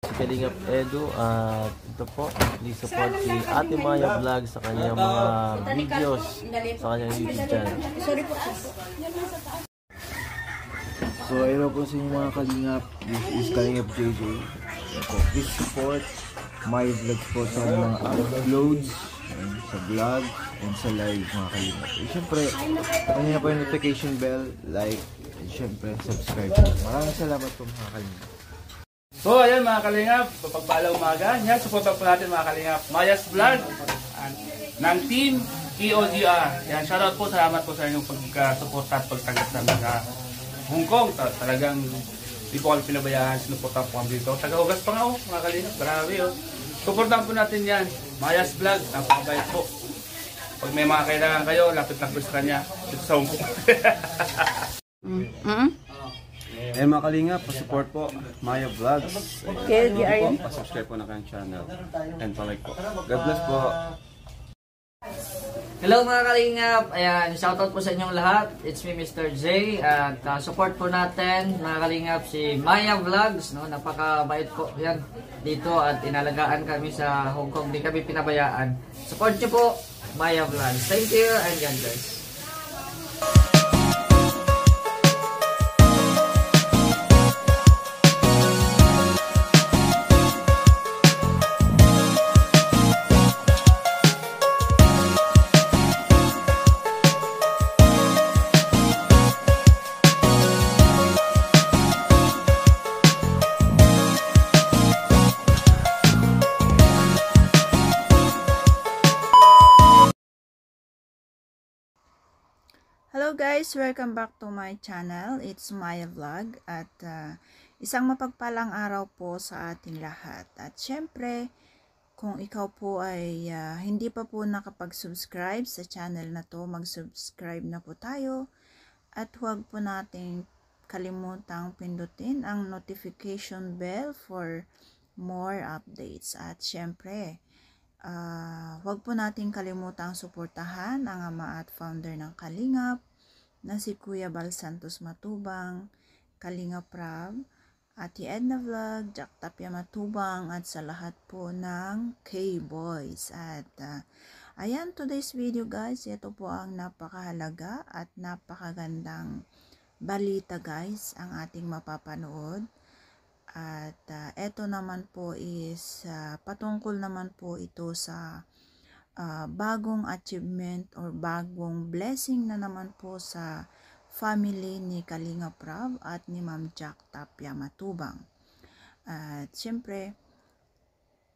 Si Kalingap Edu at ito po, please support si Ate Maya Vlog sa kanyang mga videos sa kanyang YouTube channel. So ayun po sa inyo mga Kalingap, this is Kalingap JJ. Please support my vlog po sa mga uploads sa vlog and sa live mga Kalingap. Siyempre, kanina po yung notification bell, like, and siyempre subscribe. Maraming salamat po mga Kalingap. So ayan mga Kalingap, papagpalang umaga. Yan, supportan po natin mga Kalingap Maya's Vlog ng Team EOGR. Yan, shoutout po, salamat po sa inyong pagsuporta at pagtanggap sa mga Hong Kong. Talagang di po kami pinabayaan, sinuportan po kami dito. Taga-Hugas pa nga mga Kalingap, marami supportan po natin yan. Maya's Vlog, napakabait po. Pag may mga kailangan kayo, lapit lang po sa kanya dito sa Hong Kong. Mga Kalingap, pa-support po Maya Vlogs. Pa-subscribe po na kanyang channel. And pa-like po. God bless po. Hello mga Kalingap. Ayan, shoutout po sa inyong lahat. It's me Mr. J. At support po natin mga Kalingap si Maya Vlogs. No? Napakabait po yan dito at inalagaan kami sa Hong Kong. Di kami pinabayaan. Support nyo po Maya Vlogs. Thank you and God bless. Hello guys! Welcome back to my channel. It's Maya Vlog at isang mapagpalang araw po sa ating lahat. At syempre, kung ikaw po ay hindi pa po nakapag-subscribe sa channel na to, mag-subscribe na po tayo. At huwag po nating kalimutang pindutin ang notification bell for more updates. At syempre, huwag po nating kalimutang suportahan ang ama at founder ng Kalingap na si Kuya Bal Santos Matubang, Kalingap Rab, Ate Edna Vlog, Jack Tapia Matubang at sa lahat po ng K-Boys. At ayan, today's video guys, ito po ang napakahalaga at napakagandang balita guys ang ating mapapanood. At ito naman po is patungkol naman po ito sa bagong achievement or bagong blessing na naman po sa family ni Kalingap Rab at ni Ma'am Jack Tapia Matubang. At syempre,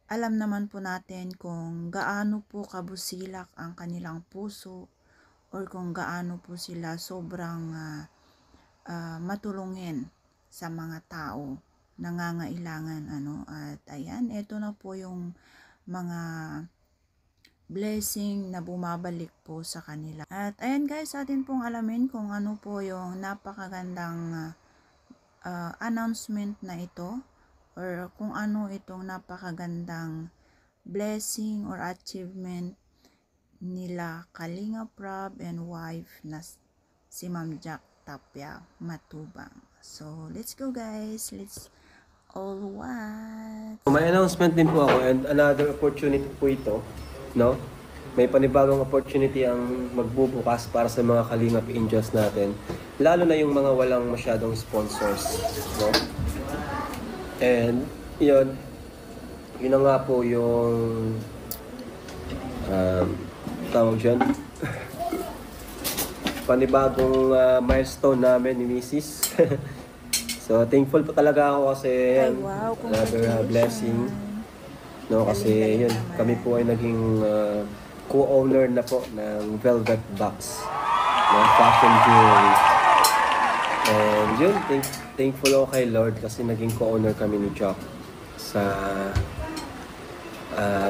alam naman po natin kung gaano po kabusilak ang kanilang puso or kung gaano po sila sobrang matulungin sa mga tao nangangailangan at ayan, ito na po yung mga blessing na bumabalik po sa kanila. At ayan guys, atin pong alamin kung ano po yung napakagandang announcement na ito or kung ano itong napakagandang blessing or achievement nila Kalingap Rab and wife na si Ma'am Jack Tapia Matubang. So let's go guys, let's all watch. May announcement din po ako and another opportunity po ito, no? May panibagong opportunity ang magbubukas para sa mga Kalingap Angels natin, lalo na yung mga walang masyadong sponsors, no? And yun na nga po yung tawag dyan panibagong milestone namin ni Mrs. So thankful po talaga ako kasi yan, another blessing, no? Kasi yun, kami po ay naging co-owner na po ng Velvet Box, no? Fashion jewelry. And yun, thankful ako kay Lord kasi naging co-owner kami ni Jack sa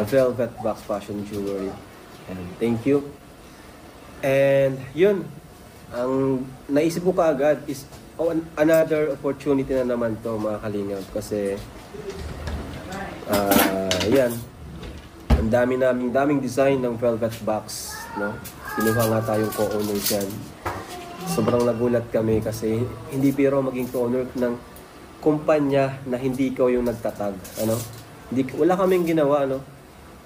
Velvet Box Fashion Jewelry. And thank you. And yun, ang naisip ko kaagad is another opportunity na naman to mga Kalingap kasi yan, ang daming design ng Velvet Box, no? Kinuha nga tayong co-owner dyan. Sobrang nagulat kami kasi hindi biro maging co-owner ng kumpanya na hindi ikaw yung nagtatag, ano? Wala kaming ginawa, ano?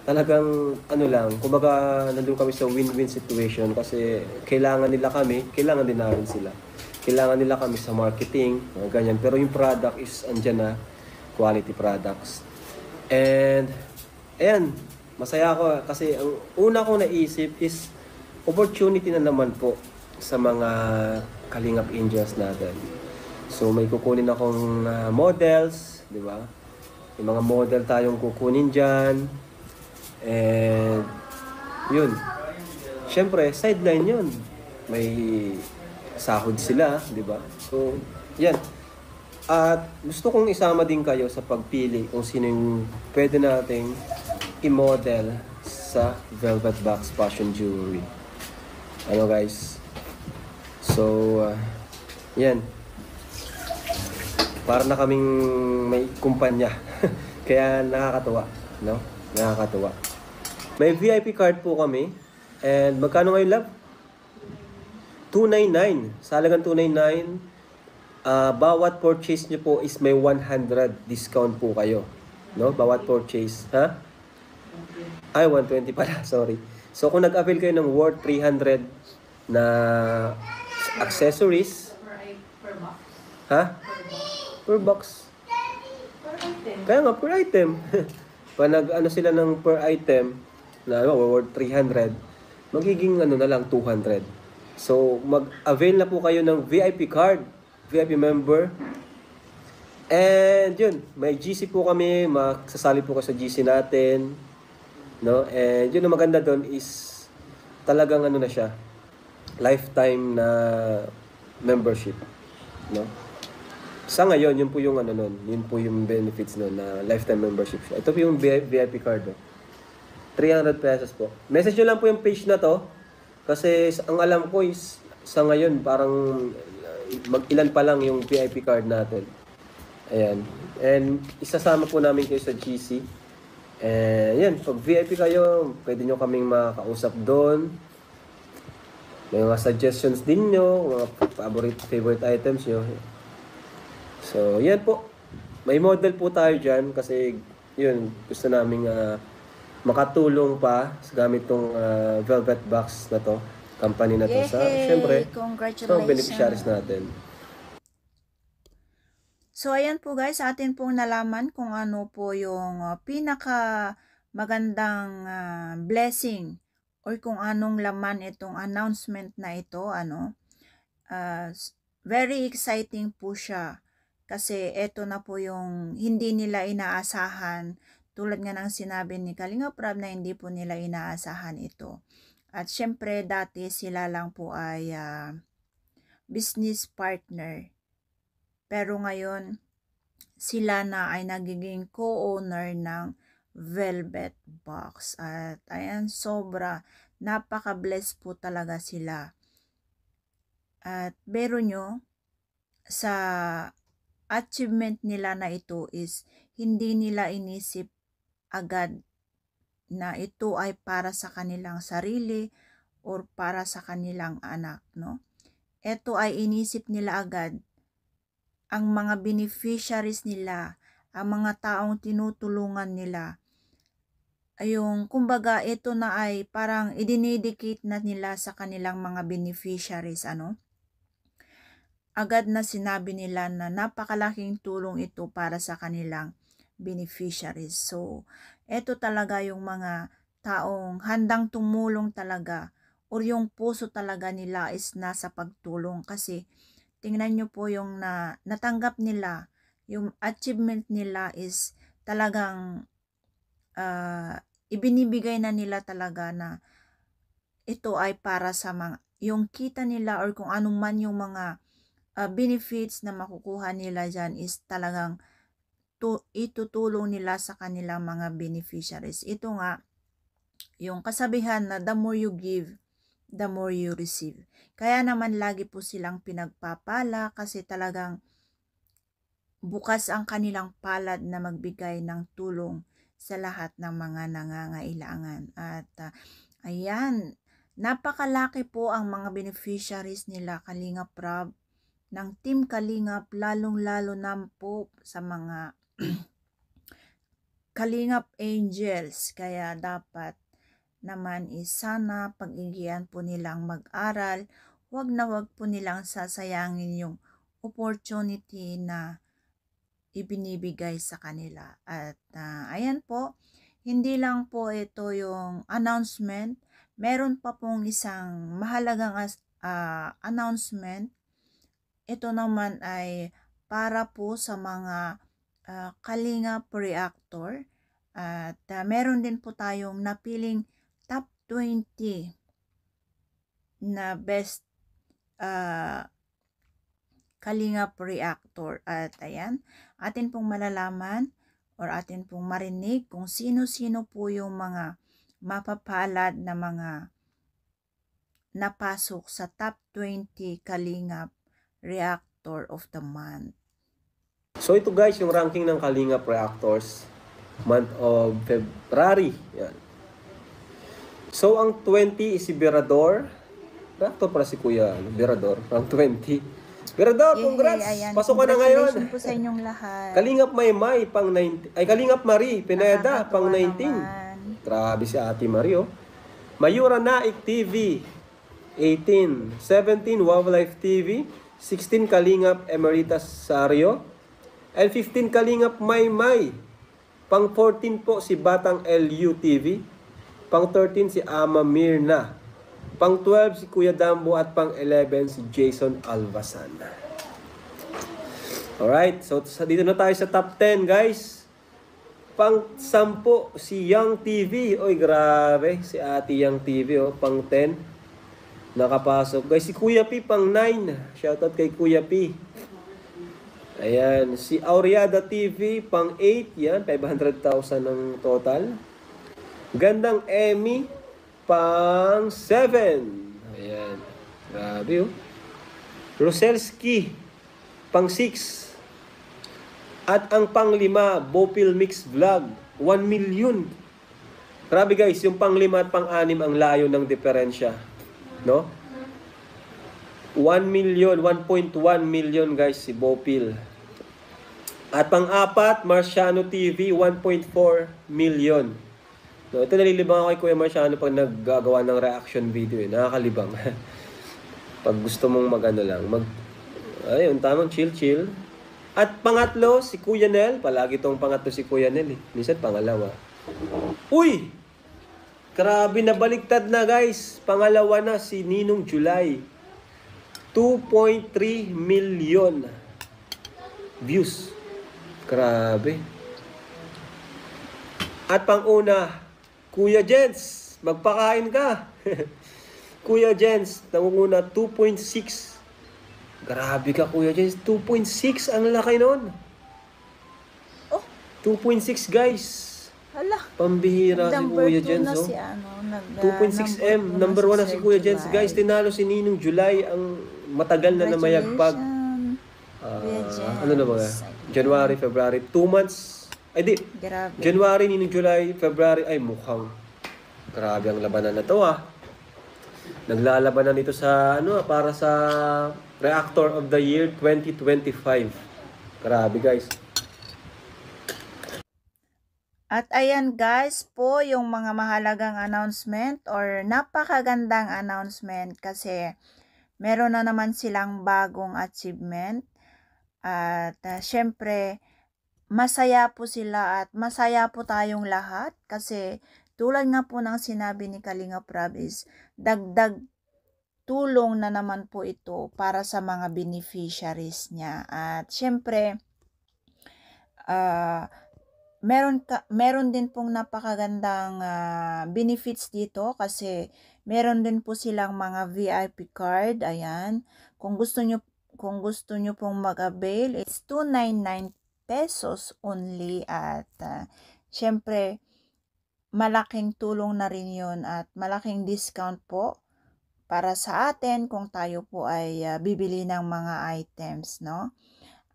Talagang ano lang, kumbaga nandun kami sa win-win situation kasi kailangan nila kami, kailangan din namin sila. Kailangan nila kami sa marketing, ganyan. Pero yung product is andyan na, quality products. And, ayan, masaya ako kasi ang una kong naisip is opportunity na naman po sa mga Kalingap Angels natin. So may kukunin akong models, di ba? May mga model tayong kukunin dyan. And yun. Siyempre, sideline yun. May sahod sila, di ba? So, yan. At gusto kong isama din kayo sa pagpili kung sino yung pwede nating i-model sa Velvet Box Fashion Jewelry. Ano guys? So, yan. Para na kaming may kumpanya. Kaya nakakatuwa, no? Nakakatuwa. May VIP card po kami. And magkano ngayon, love? 299. Sa halagang 299, bawat purchase nyo po is may 100 discount po kayo. No? Bawat purchase. Ha? Ay, 120 pala. Sorry. So, kung nag-avail kayo ng worth 300 na accessories. Ha? Per box. Kaya nga, per item. Pag nag-ano sila ng per item, na worth 300, magiging ano na lang, 200. So, mag-avail na po kayo ng VIP card, VIP member. And yun, may GC po kami, magsasali po kayo sa GC natin. No? And yun, ang maganda doon is talagang ano na siya, lifetime na membership. No? Sa ngayon, yun po yung ano nun, yun po yung benefits nun na lifetime membership siya. Ito po yung VIP card. 300 pesos po. Message nyo lang po yung page na to. Kasi ang alam ko is sa ngayon parang mag-ilan pa lang yung VIP card natin. Ayan. And isasama po namin kayo sa GC. And yan, pag VIP kayo, pwede nyo kaming makausap doon. May mga suggestions din nyo, mga favorite items nyo. So, yan po. May model po tayo dyan kasi yun, gusto namin makatulong pa gamit tong Velvet Box na to, company na to. Sa, syempre, sa beneficiaries natin. So, ayan po guys, atin pong nalaman kung ano po yung pinaka magandang blessing or kung anong laman itong announcement na ito, ano. Very exciting po siya kasi ito na po yung hindi nila inaasahan. Tulad nga ng sinabi ni Kalinga Prab na hindi po nila inaasahan ito. At syempre dati sila lang po ay business partner. Pero ngayon sila na ay nagiging co-owner ng Velvet Box. At ayan, napaka-bless po talaga sila. At bero nyo, sa achievement nila na ito is hindi nila inisip agad na ito ay para sa kanilang sarili or para sa kanilang anak, no? Ito ay inisip nila agad ang mga beneficiaries nila, ang mga taong tinutulungan nila. Ayong, kumbaga, ito na ay parang idinedicate na nila sa kanilang mga beneficiaries, ano? Agad na sinabi nila na napakalaking tulong ito para sa kanilang beneficiaries. So, ito talaga yung mga taong handang tumulong talaga or yung puso talaga nila is nasa pagtulong kasi tingnan nyo po yung natanggap nila, yung achievement nila is talagang ibinibigay na nila talaga na ito ay para sa mga, yung kita nila or kung anong man yung mga benefits na makukuha nila dyan is talagang itutulong nila sa kanilang mga beneficiaries. Ito nga, yung kasabihan na the more you give, the more you receive. Kaya naman lagi po silang pinagpapala kasi talagang bukas ang kanilang palad na magbigay ng tulong sa lahat ng mga nangangailangan. At ayan, napakalaki po ang mga beneficiaries nila, Kalinga Prab, ng Team Kalingap, lalong-lalo na po sa mga Kalingap Angels. Kaya dapat naman sana pag-igihan po nilang mag-aral, wag na wag po nilang sasayangin yung opportunity na ibinibigay sa kanila. At ayan po, hindi lang po ito yung announcement, meron pa pong isang mahalagang announcement. Ito naman ay para po sa mga Kalingap reactor. At meron din po tayong napiling top 20 na best Kalingap reactor. At ayan, atin pong malalaman or atin pong marinig kung sino-sino po yung mga mapapalad na mga napasok sa top 20 Kalingap reactor of the month. So ito guys, yung ranking ng Kalingap Reactors, month of February. Yan. So ang 20 is si Berador. Reactor para si Kuya Berador, ang 20. Berador, congrats! Ayan, Pasok ka na ngayon. congratulations po sa inyong lahat. Kalingap Maymay, pang 19. Ay, Kalingap Marie, Pineda, pang 19. Naman. Grabe si Ate Marie, oh. Mayura Naik TV, 18. 17, Wildlife TV. 16, Kalingap Emeritus Sario. And 15, Kalingap Maymay. Pang 14 po si Batang LU TV. Pang 13 si Ama Mirna. Pang 12 si Kuya Dambo at pang 11 si Jason Alvasan. Alright, so dito na tayo sa top 10 guys. Pang 10 si Young TV. Oy, grabe, si Ate Young TV, oh, pang 10. Nakapasok. Guys, si Kuya P pang 9. Shoutout kay Kuya P. Ayan, si Aureada TV pang 8, yan, 500,000 ng total. Gandang Emmy pang 7. Ayan, grabe, oh. Roselski pang 6. At ang pang 5, Bopil Mix Vlog, 1 million. Grabe guys, yung pang 5 at pang 6 ang layo ng diferensya, no? 1 million, 1.1 million guys si Bopil. At pang-4, Marciano TV, 1.4 million. No, ito nalilibang ako kay Kuya Marciano pag naggagawa ng reaction video. Nakakalibang. Pag gusto mong mag-ano lang. Ayun, tamang chill-chill. At pangatlo, si Kuya Nel. Palagi tong pangatlo si Kuya Nel. Minsan pangalawa. Uy! Grabe, nabaliktad na guys. Pangalawa na si Ninong July. 2.3 million views. Grabe. At pang-una, Kuya Jens, magpakain ka. Kuya Jens, nangunguna 2.6. Grabe ka, Kuya Jens. 2.6, ang laki nun. Oh. 2.6 guys. Hala. Pambihira si Kuya Jens. Na Oh. Si 2.6M. Number 1 na si Kuya Jens. Guys, tinalo si Ninong July ang matagal na namayagpag. Ano na ba? January, February, 2 months. Ay di, grabe. January, Ninong July, February, ay mukhang grabe ang labanan na to ah. Naglalabanan ito sa ano para sa Reactor of the Year 2025. Grabe guys. At ayan guys po yung mga mahalagang announcement or napakagandang announcement kasi meron na naman silang bagong achievement. At syempre, masaya po sila at masaya po tayong lahat kasi tulad nga po ng sinabi ni Kalingap Rab is dagdag tulong na naman po ito para sa mga beneficiaries niya. At syempre, meron din pong napakagandang benefits dito kasi meron din po silang mga VIP card. Ayan, kung gusto nyo pong mag-avail, it's 299 pesos only. At syempre, malaking tulong na rin yun at malaking discount po para sa atin kung tayo po ay bibili ng mga items, no?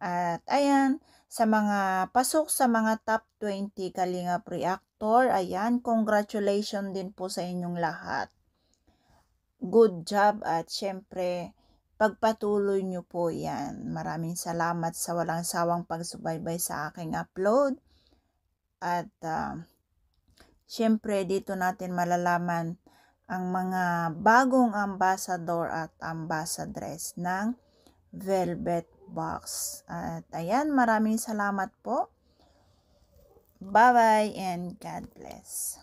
At ayan, sa mga pasok sa mga top 20 Kalingap Reactor, ayan, congratulations din po sa inyong lahat. Good job at syempre, pagpatuloy nyo po yan. Maraming salamat sa walang sawang pagsubaybay sa aking upload. At syempre dito natin malalaman ang mga bagong ambassador at ambassadress ng Velvet Box. At ayan, maraming salamat po. Bye-bye and God bless.